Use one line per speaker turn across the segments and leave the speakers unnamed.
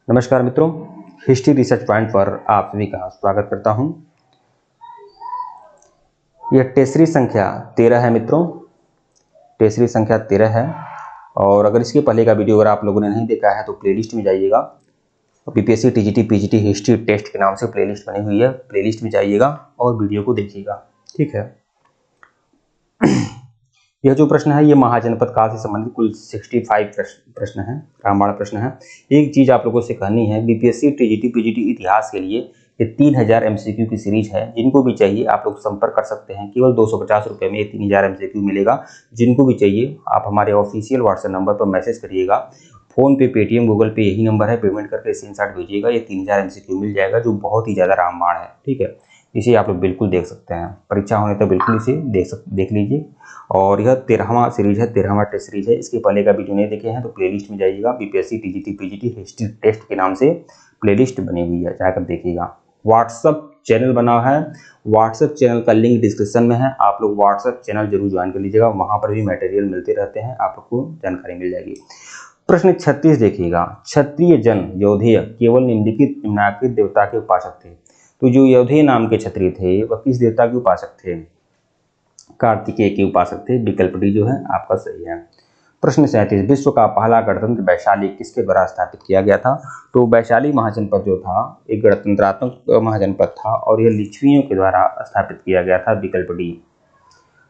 नमस्कार मित्रों, history research point पर आप सभी का स्वागत करता हूं। यह टेसरी संख्या 13 है मित्रों, टेसरी संख्या 13 है। और अगर इसके पहले का वीडियो अगर आप लोगों ने नहीं देखा है तो प्लेलिस्ट में जाइएगा। BPSC TGT PGT history test के नाम से प्लेलिस्ट बनी हुई है, प्लेलिस्ट में जाइएगा और वीडियो को देखिएगा। ठीक है। यह जो प्रश्न है ये महाजनपद काल से संबंधित कुल 65 प्रश्न है, रामबाण प्रश्न है। एक चीज आप लोगों से कहनी है, बीपीएससी टीजीटी पीजीटी इतिहास के लिए ये 3000 एमसीक्यू की सीरीज है। जिनको भी चाहिए आप लोग संपर्क कर सकते हैं। केवल 250 रुपये में 3000 एमसीक्यू मिलेगा। जिनको भी चाहिए आप हमारे ऑफिशियल व्हाट्सएप नंबर पर मैसेज करिएगा। फोन पे, पेटीएम, गूगल पे यही नंबर है। पेमेंट करके स्क्रीनशॉट भेजिएगा, ये 3000 एमसीक्यू मिल जाएगा, जो बहुत ही ज़्यादा रामबाण है। ठीक है, इसे आप लोग बिल्कुल देख सकते हैं। परीक्षा होने तक बिल्कुल इसे देख लीजिए। और यह 13वां सीरीज है, 13वां टेस्ट सीरीज है। इसके पहले का वीडियो नहीं देखे हैं तो प्लेलिस्ट में जाइएगा। BPSC TGT PGT history test के नाम से प्लेलिस्ट बनी हुई है, जाकर देखिएगा। व्हाट्सएप चैनल बना है, व्हाट्सएप चैनल का लिंक डिस्क्रिप्शन में है। आप लोग व्हाट्सएप चैनल जरूर ज्वाइन कर लीजिएगा, वहां पर भी मटेरियल मिलते रहते हैं, आप लोग को जानकारी मिल जाएगी। प्रश्न 36 देखिएगा। क्षत्रिय जन योधेय केवल निम्नलिखित देवता के उपासक थे। तो जो योधेय नाम के क्षत्रिय थे वह किस देवता के उपासक थे? कार्तिकेय के उपासक थे। विकल्प डी जो है आपका सही है। प्रश्न 37, विश्व का पहला गणतंत्र वैशाली किसके द्वारा स्थापित किया गया था? तो वैशाली महाजनपद जो था एक गणतंत्रात्मक महाजनपद था और यह लिच्छवियों के द्वारा स्थापित किया गया था। विकल्प डी।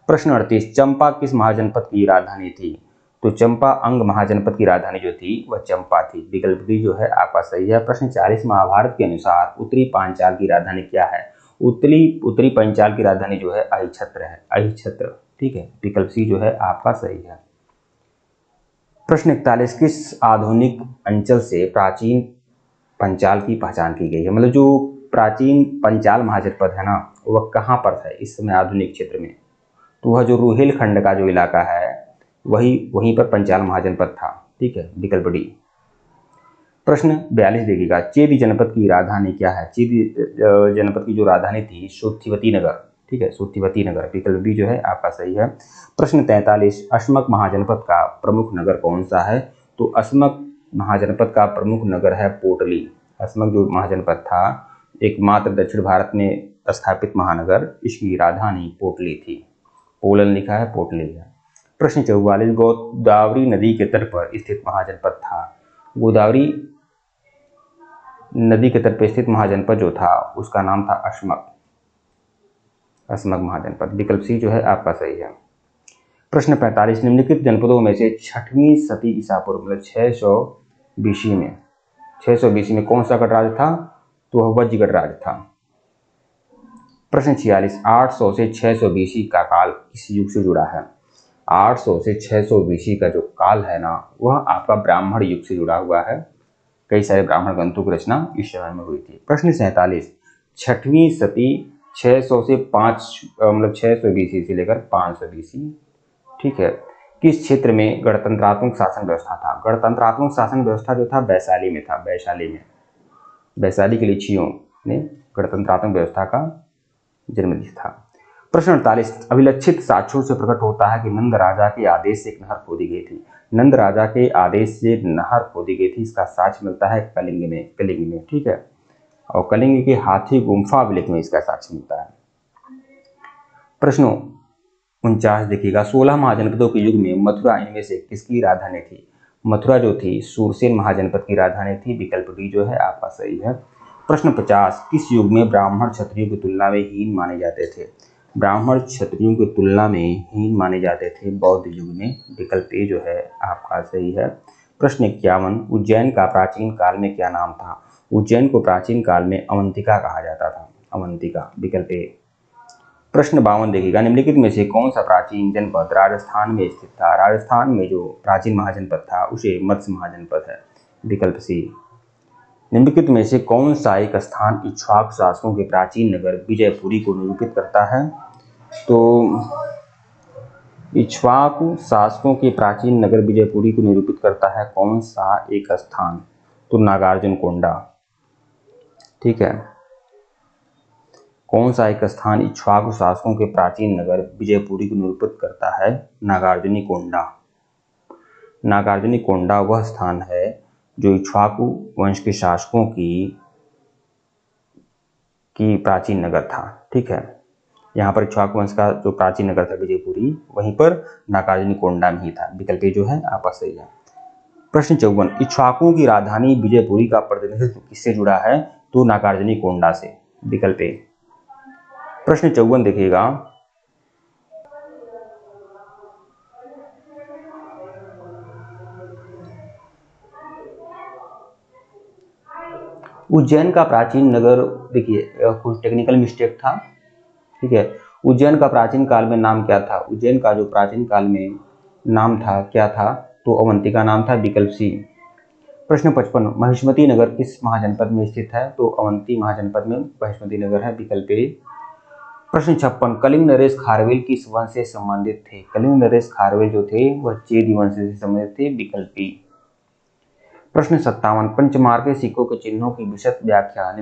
प्रश्न 38, चंपा किस महाजनपद की राजधानी थी? तो चंपा अंग महाजनपद की राजधानी जो थी वह चंपा थी। विकल्प डी जो है आपका सही है। प्रश्न 40, महाभारत के अनुसार उत्तरी पांचाल की राजधानी क्या है? उत्तरी पंचाल की राजधानी जो है अहिछत्र है, अहिछत्र। ठीक है, विकल्प सी जो है आपका सही है। प्रश्न 41, किस आधुनिक अंचल से प्राचीन पंचाल की पहचान की गई है? मतलब जो प्राचीन पंचाल महाजनपद है ना वह कहाँ पर है इस समय आधुनिक क्षेत्र में? तो वह जो रुहेलखंड का जो इलाका है वहीं पर पंचाल महाजनपद था। ठीक है, विकल्प डी। प्रश्न 42 देखिएगा। चेदी जनपद की राजधानी क्या है? चेदी जनपद की जो राजधानी थी सुथिवती नगर। ठीक है, सुथिवती नगर। विकल्प बी जो है आपका सही है। प्रश्न 43, अस्मक महाजनपद का प्रमुख नगर कौन सा है? तो अस्मक महाजनपद का प्रमुख नगर है पोटली। अस्मक जो महाजनपद था एकमात्र दक्षिण भारत में स्थापित महानगर, इसकी राजधानी पोटली थी। पोलन लिखा है, पोटली है। प्रश्न 44, गोदावरी नदी के तट पर स्थित महाजनपद था। गोदावरी नदी के तट पर स्थित महाजनपद जो था उसका नाम था अस्मक, अस्मक महाजनपद। विकल्प सी जो है आपका सही है। प्रश्न 45, निम्नलिखित जनपदों में से 6वीं सदी ईसा पूर्व मतलब 600 बीसी में कौन सा गणराज्य था? तो वह वज्र गणराज्य था। प्रश्न 46, 800 से 600 बीसी का काल किस युग से जुड़ा है? 800 से 600 बीसी का जो काल है ना वह आपका ब्राह्मण युग से जुड़ा हुआ है। कई सारे ब्राह्मण ग्रंथों की रचना इस समय में हुई थी। प्रश्न 47, 6वीं सदी 600 से 600 बीसी से लेकर 500 बीसी। ठीक है, किस क्षेत्र में गणतंत्रात्मक शासन व्यवस्था था? गणतंत्रात्मक शासन व्यवस्था जो था वैशाली में था। वैशाली में, वैशाली के लिच्छियों ने गणतंत्रात्मक व्यवस्था का जन्म दिया था। प्रश्न 48, अभिलक्षित साक्ष्यों से प्रकट होता है कि नंद राजा के आदेश से एक नहर खोदी गई थी। नंद राजा के आदेश से नहर खोदी गई थी, इसका साक्ष्य मिलता है कलिंग में। ठीक है, और कलिंग के हाथी गुम्फा अभिलेख में इसका साक्ष्य मिलता है। प्रश्न 49 देखिएगा। 16 महाजनपदों के युग में मथुरा इनमें से किसकी राजधानी थी? मथुरा जो थी सूरसेन महाजनपद की राजधानी थी। विकल्प डी जो है आपका सही है। प्रश्न 50, किस युग में ब्राह्मण क्षत्रियों की तुलना में हीन माने जाते थे? ब्राह्मण क्षत्रियों की तुलना में हीन माने जाते थे बौद्ध युग में। विकल्प ए जो है आपका सही है। प्रश्न 51, उज्जैन का प्राचीन काल में क्या नाम था? उज्जैन को प्राचीन काल में अवंतिका कहा जाता था, अवंतिका। विकल्प ए। प्रश्न 52 देखिएगा। निम्नलिखित में से कौन सा प्राचीन जनपद राजस्थान में स्थित था? राजस्थान में जो प्राचीन महाजनपद था उसे मत्स्य महाजनपद है। विकल्प सी। निम्नलिखित में से कौन सा एक स्थान इक्ष्वाकु शासकों के प्राचीन नगर विजयपुरी को निरूपित करता है? तो इक्ष्वाकु शासकों के प्राचीन नगर विजयपुरी को निरूपित करता है कौन सा एक स्थान? तो नागार्जुनकोंडा। ठीक है, कौन सा एक स्थान इक्ष्वाकु शासकों के प्राचीन नगर विजयपुरी को निरूपित करता है? नागार्जुनीकोंडा। नागार्जुनीकोंडा वह स्थान है जो इक्ष्वाकु वंश के शासकों की प्राचीन नगर था। ठीक है, यहाँ पर इक्ष्वाकु वंश का जो प्राचीन नगर था विजयपुरी, वहीं पर नागार्जुनिकोंडा में ही था। विकल्प ए जो है आपका सही है। प्रश्न 54, इक्ष्वाकुओं की राजधानी विजयपुरी का प्रतिनिधित्व किससे जुड़ा है? तो नागार्जुनिकोंडा से। विकल्प ए। प्रश्न 54 देखिएगा, उज्जैन का प्राचीन नगर, देखिए कुछ टेक्निकल मिस्टेक था। ठीक है, उज्जैन का प्राचीन काल में नाम क्या था? उज्जैन का जो प्राचीन काल में नाम था क्या था? तो अवंतिका नाम था। विकल्प सी। प्रश्न 55, महिष्मती नगर किस महाजनपद में स्थित है? तो अवंती महाजनपद में महिष्मती नगर है। विकल्प ए। प्रश्न 56, कलिंग नरेश खारवेल किस वंश से संबंधित थे? कलिंग नरेश खारवेल जो थे वह चेदी वंश से संबंधित थे। विकल्प बी। प्रश्न 57, पंचमार्के सिक्कों के चिन्हों की विशद व्याख्या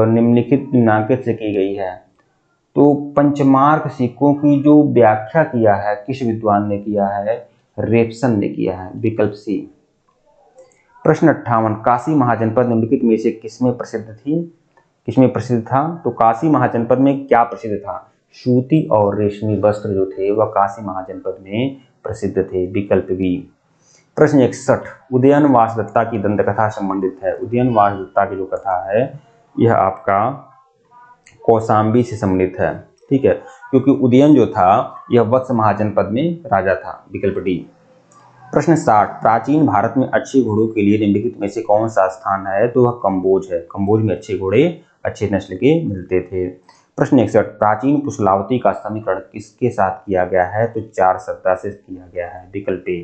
निम्नलिखित से की गई है। तो पंचमार्क सिक्कों की जो व्याख्या किया है किस विद्वान ने किया है? रेपसन ने किया है। विकल्प सी। प्रश्न 58, काशी महाजनपद निम्नलिखित में से किसमें प्रसिद्ध थी? किसमें प्रसिद्ध था? तो काशी महाजनपद में क्या प्रसिद्ध था? सूती और रेशमी वस्त्र जो थे वह काशी महाजनपद में प्रसिद्ध थे। विकल्प बी। प्रश्न 61, उदयन वासदत्ता की दंतकथा संबंधित है। उदयन वासदत्ता की जो कथा है यह आपका कौशाम्बी से संबंधित है। ठीक है, क्योंकि उदयन जो था यह वत्स महाजनपद में राजा था। विकल्प डी। प्रश्न 60, प्राचीन भारत में अच्छे घोड़ों के लिए निम्नलिखित में से कौन सा स्थान है? तो वह कंबोज है। कंबोज में अच्छे घोड़े अच्छे नस्ल के मिलते थे। प्रश्न 61, प्राचीन पुष्लावती का समीकरण किसके साथ किया गया है? तो 4 सत्ता से किया गया है। विकल्प ए।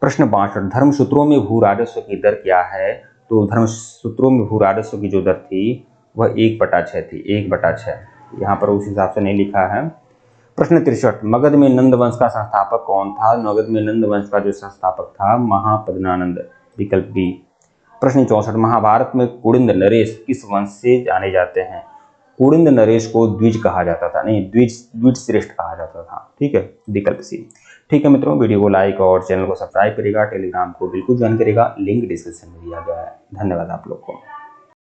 प्रश्न 62, धर्मसूत्रों में भू राजस्व की दर क्या है? तो धर्मसूत्रों में भू राजस्व की जो दर थी वह 1/6 थी। 1/6 यहाँ पर उस हिसाब से नहीं लिखा है। प्रश्न 63, मगध में नंद वंश का संस्थापक कौन था? मगध में नंद वंश का जो संस्थापक था महापद्मनानंद। विकल्प बी। प्रश्न 64, महाभारत में कुड़िंद नरेश किस वंश से जाने जाते हैं? कुड़िंद नरेश को द्विज कहा जाता था, नहीं द्विज श्रेष्ठ कहा जाता था। ठीक है, विकल्प सी। ठीक है मित्रों, वीडियो को लाइक और चैनल को सब्सक्राइब करेगा। टेलीग्राम को बिल्कुल ज्वाइन करेगा, लिंक डिस्क्रिप्शन में दिया गया है। धन्यवाद आप लोग को।